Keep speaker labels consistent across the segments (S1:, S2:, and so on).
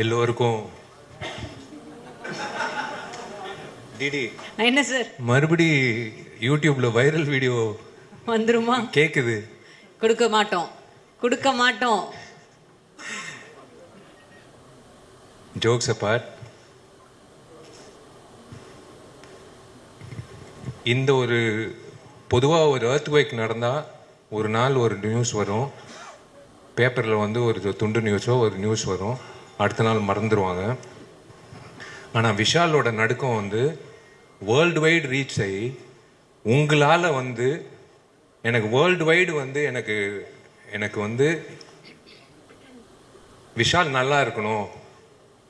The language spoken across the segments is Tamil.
S1: எல்லோருக்கும் டிடி
S2: என்ன சார்
S1: மறுபடி யூடியூப்ல வைரல் வீடியோ
S2: வந்துருமா?
S1: கேக்குது.
S2: கொடுக்க மாட்டோம், கொடுக்க மாட்டோம்.
S1: ஜோக்ஸ் அபார்ட், இந்த ஒரு பொதுவாக ஒரு எர்த்குவேக் நடந்தால் ஒரு நாள் ஒரு நியூஸ் வரும், பேப்பரில் வந்து ஒரு துண்டு நியூஸோ ஒரு நியூஸ் வரும், அடுத்த நாள் மறந்துடுவாங்க. ஆனால் விஷாலோட நடுக்கம் வந்து வேர்ல்டு வைடு ரீச் ஆகி உங்களால் வந்து எனக்கு வேர்ல்டு வைடு வந்து எனக்கு வந்து விஷால் நல்லா இருக்கணும்,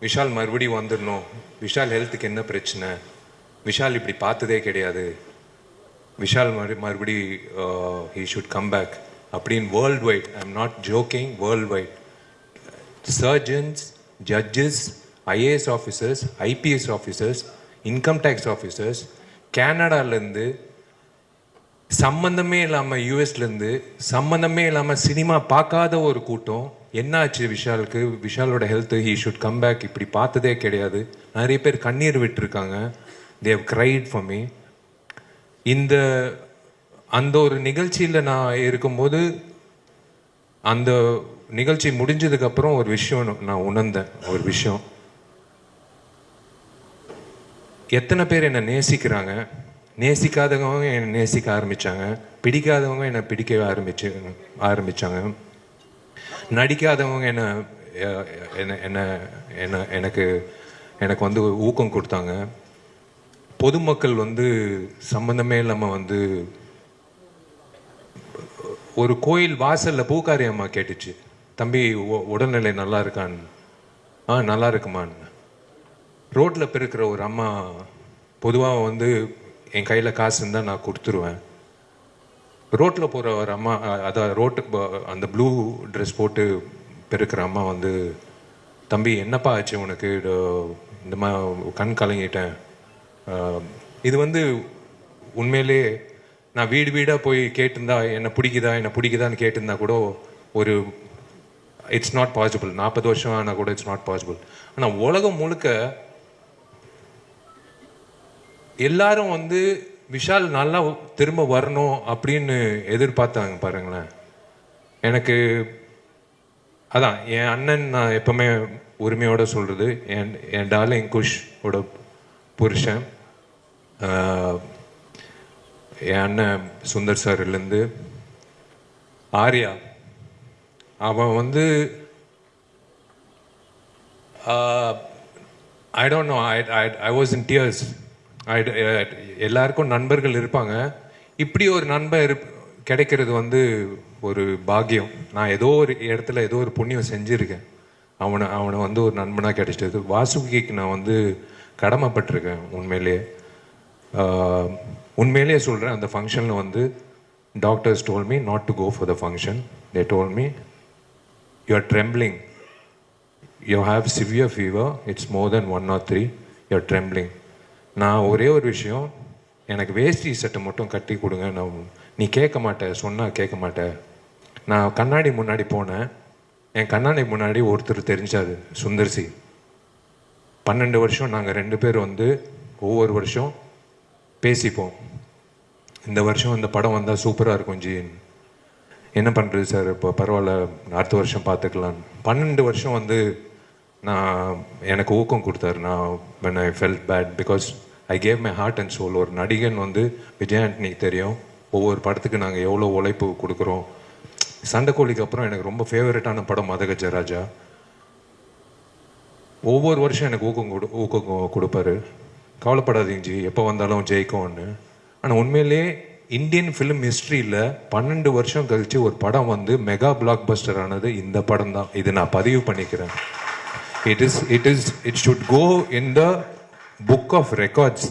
S1: விஷால் மறுபடியும் வந்துடணும், விஷால் ஹெல்த்துக்கு என்ன பிரச்சனை, விஷால் இப்படி பார்த்ததே கிடையாது, விஷால் மறுபடி ஹீ ஷுட் கம் பேக் அப்படின்னு world wide, I am not joking, world wide surgeons, judges, IAS officers, IPS officers, income tax officers, கேனடாலேருந்து சம்மந்தமே இல்லாமல் யூஎஸ்லேருந்து சம்மந்தமே இல்லாமல் சினிமா பார்க்காத ஒரு கூட்டம் என்னாச்சு விஷாலுக்கு, விஷாலோட health, he should come back இப்படி பார்த்ததே கிடையாது, நிறைய பேர் கண்ணீர் விட்டுருக்காங்க, they have cried for me. அந்த ஒரு நிகழ்ச்சியில் நான் இருக்கும்போது அந்த நிகழ்ச்சி முடிஞ்சதுக்கப்புறம் ஒரு விஷயம் நான் உணர்ந்தேன். ஒரு விஷயம், எத்தனை பேர் என்னை நேசிக்கிறாங்க, நேசிக்காதவங்க என்னை நேசிக்க ஆரம்பித்தாங்க, பிடிக்காதவங்க என்னை பிடிக்க ஆரம்பித்தாங்க, நடிக்காதவங்க எனக்கு வந்து ஊக்கம் கொடுத்தாங்க, பொதுமக்கள் வந்து சம்மந்தமே இல்லாமல் வந்து ஒரு கோயில் வாசலில் பூக்காரி அம்மா கேட்டுச்சு, தம்பி உடல்நிலை நல்லா இருக்கான்னு. நல்லா இருக்குமான்னு. ரோட்டில் பெருக்கிற ஒரு அம்மா, பொதுவாக வந்து என் கையில் காசு இருந்தால் நான் கொடுத்துருவேன், ரோட்டில் போகிற ஒரு அம்மா, அதான் ரோட்டு அந்த ப்ளூ ட்ரெஸ் போட்டு பெருக்கிற அம்மா வந்து, தம்பி என்னப்பா ஆச்சு உனக்கு, இந்த மாதிரி கண் கலங்கிட்டேன். இது வந்து உண்மையிலே நான் வீடு வீடாக போய் கேட்டிருந்தா என்னை பிடிக்குதான்னு கேட்டிருந்தா கூட ஒரு இட்ஸ் நாட் பாசிபிள். 40 வருஷம் ஆனால் கூட இட்ஸ் நாட் பாசிபிள். ஆனால் உலகம் முழுக்க எல்லாரும் வந்து விஷால் நல்லா திரும்ப வரணும் அப்படின்னு எதிர்பார்த்தாங்க பாருங்களேன். எனக்கு அதான் என் அண்ணன், நான் எப்பவுமே உரிமையோட சொல்கிறது, என் டார்லிங் குஷோட புருஷன், என் அண்ணன் சுந்தர் சார்லேருந்து ஆர்யா, அவன் வந்து I don't know, I was in tears. எல்லாருக்கும் நண்பர்கள் இருப்பாங்க, இப்படி ஒரு நண்பர் கிடைக்கிறது வந்து ஒரு பாக்கியம். நான் ஏதோ ஒரு இடத்துல ஏதோ ஒரு புண்ணியம் செஞ்சுருக்கேன், அவனை வந்து ஒரு நண்பனாக கிடைச்சது. வாசுகிக்கு நான் வந்து கடமைப்பட்டிருக்கேன். உண்மையிலேயே சொல்கிறேன், அந்த ஃபங்க்ஷனில் வந்து doctors told me not to go for the function. They told me you are trembling, you have severe fever, it's more than 1 or 3, you are trembling. நான் ஒரே ஒரு விஷயம், எனக்கு வேஷ்டி சட்டை மட்டும் கட்டி கொடுங்க, நீ கேட்க மாட்டேன், சொன்னால் கேட்க மாட்டேன். நான் கண்ணாடி முன்னாடி போனேன், என் கண்ணாடி முன்னாடி ஒருத்தர் தெரிஞ்சார், சுந்தர்சி. 12 வருஷம் நாங்கள் 2 பேர் வந்து ஒவ்வொரு வருஷம் பேசிப்போம், இந்த வருஷம் இந்த படம் வந்தால் சூப்பராக இருக்கும் ஜி, என்ன பண்ணுறது சார், இப்போ பரவாயில்ல அடுத்த வருஷம் பார்த்துக்கலான்னு. 12 வருஷம் வந்து எனக்கு ஊக்கம் கொடுத்தாரு. நான் when I felt bad because I gave my heart and soul. ஒரு நடிகன் வந்து விஜய் ஆண்டனிக்கு தெரியும், ஒவ்வொரு படத்துக்கு நாங்கள் எவ்வளோ உழைப்பு கொடுக்குறோம். சண்டைக்கோழிக்கு அப்புறம் எனக்கு ரொம்ப ஃபேவரட்டான படம் மதகஜராஜா. ஒவ்வொரு வருஷம் எனக்கு ஊக்கம் கொடுப்பாரு, கவலைப்படாதீங்க ஜி, எப்போ வந்தாலும் ஜெயிக்கும்னு. ஆனால் உண்மையிலே இந்தியன் ஃபிலிம் ஹிஸ்ட்ரியில் 12 வருஷம் கழித்து ஒரு படம் வந்து மெகா பிளாக் பஸ்டர் ஆனது இந்த படம் தான். இது நான் பதிவு பண்ணிக்கிறேன். It should go in the book of records.